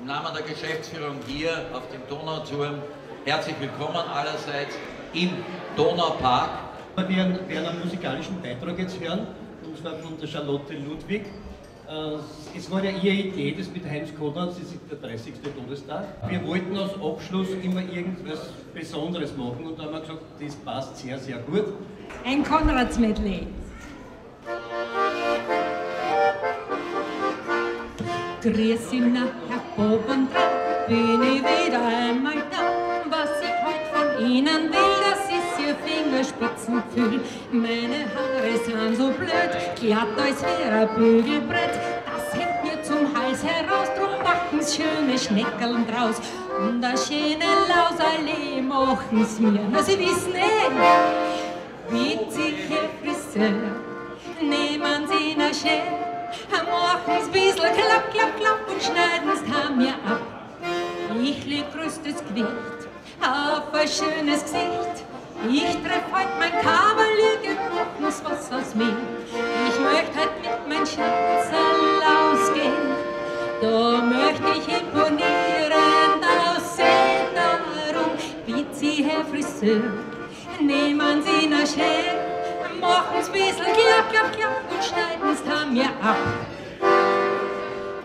Namen der Geschäftsführung hier auf dem Donauturm herzlich willkommen allerseits im Donaupark. Wir werden einen musikalischen Beitrag jetzt hören, und zwar von der Charlotte Ludwig. Es war ja ihre Idee, das mit Heinz Konrad, es ist der 30. Todestag. Wir wollten als Abschluss immer irgendwas Besonderes machen und da haben wir gesagt, das passt sehr, sehr gut. Ein Konrads-Medley. Grüß Sie nach, Herr Bobendrein, bin ich wieder einmal da. Was ich heute von Ihnen will, das ist Ihr Fingerspitzengefühl. Meine Haare sind so blöd, glatt als wäre ein Bügelbrett. Das hängt mir zum Hals heraus, drum machen's schöne Schneckerln draus. Und eine schöne Lausallee machen's mir. Na, Sie wissen witzige Friseur, nehmen Sie ne Schere. Machen's bissl klapp, klapp, klapp und schneiden's mir ab. Ich leg größtes Gewicht auf ein schönes Gesicht. Ich treff heut mein Kavalier, machen's was aus mir. Ich möcht heut mit mein Schatzerl ausgehen. Da möcht ich imponierend aussehen. Darum bitt Sie, Herr Friseur, nehmen Sie ne Schere. Machen's bissl klapp, klapp, klapp und schneiden's mir ab.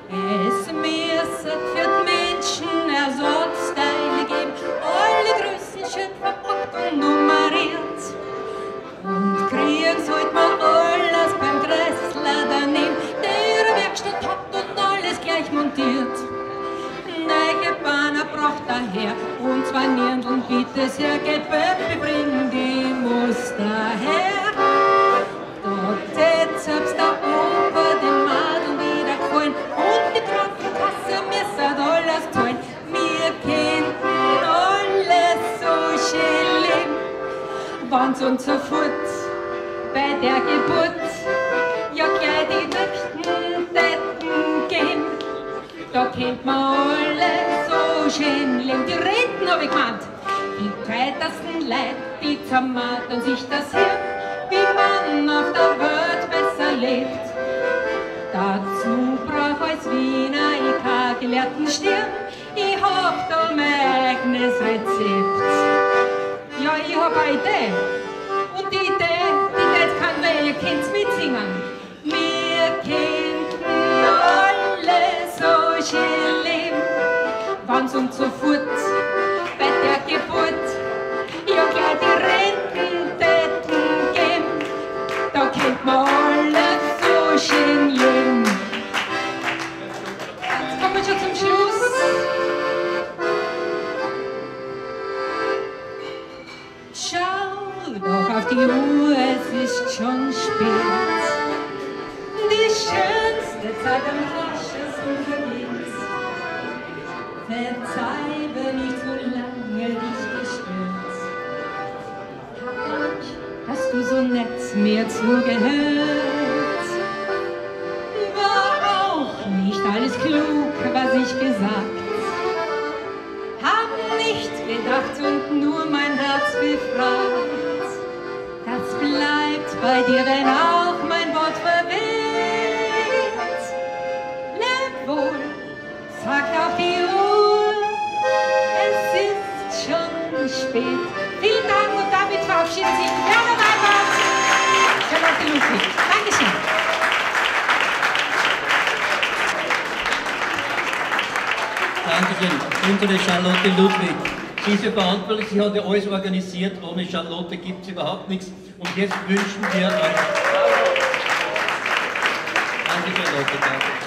Es müsset für die Menschen Ersatzteile geben, alle Größen schön verpackt und nummeriert. Und kriegen sollt man alles beim Dressler daneben, der ihre Werkstatt hat und alles gleich montiert. Neue Banner braucht daher und zwei Nirndeln bitte sehr, Geböppi bringen die Muster her. Selbst der Opa, den Madeln wieder gefallen und die Krankenkasse müssen alles zahlen. Wir könnten alles so schön leben, wenn's uns sofort bei der Geburt ja gleich die nackten Decken geben. Da kennt man alles so schön leben. Die Renten hab ich gemeint, die gescheitersten Leute, die zermartern sich das Hirn, wie man auf der Welt besser lebt. Dazu brauch als Wiener ich keinen gelehrten Stirn, ich hab da mein eigenes Rezept. Ja, ich hab eine Idee, und die Idee jetzt kann wer, ihr könnt's mitsingen. Wir könnten alle so schön leben, wenn's uns sofort bei der Geburt ja gleich die Renten geben. Da kennt man alles so schön leben. Jetzt kommen wir schon zum Schluss. Schau doch auf die Uhr, es ist schon spät. Die schönste Zeit am raschesten vergeht. Verzeih, wenn ich so lange dich gestört. Hast du so nett mir zugehört? War auch nicht alles klug, was ich gesagt. Hab nicht gedacht und nur mein Herz befragt. Das bleibt bei dir, wenn auch mein Wort verweht. Leb wohl, sagt auf die Uhr, es ist schon spät. Vielen Dank und damit verabschieden sich Werner Weibert, Charlotte Ludwig. Dankeschön. Dankeschön. Unsere Charlotte Ludwig. Sie ist ja verantwortlich, sie hat ja alles organisiert, ohne Charlotte gibt es überhaupt nichts. Und jetzt wünschen wir euch... Danke Charlotte, danke.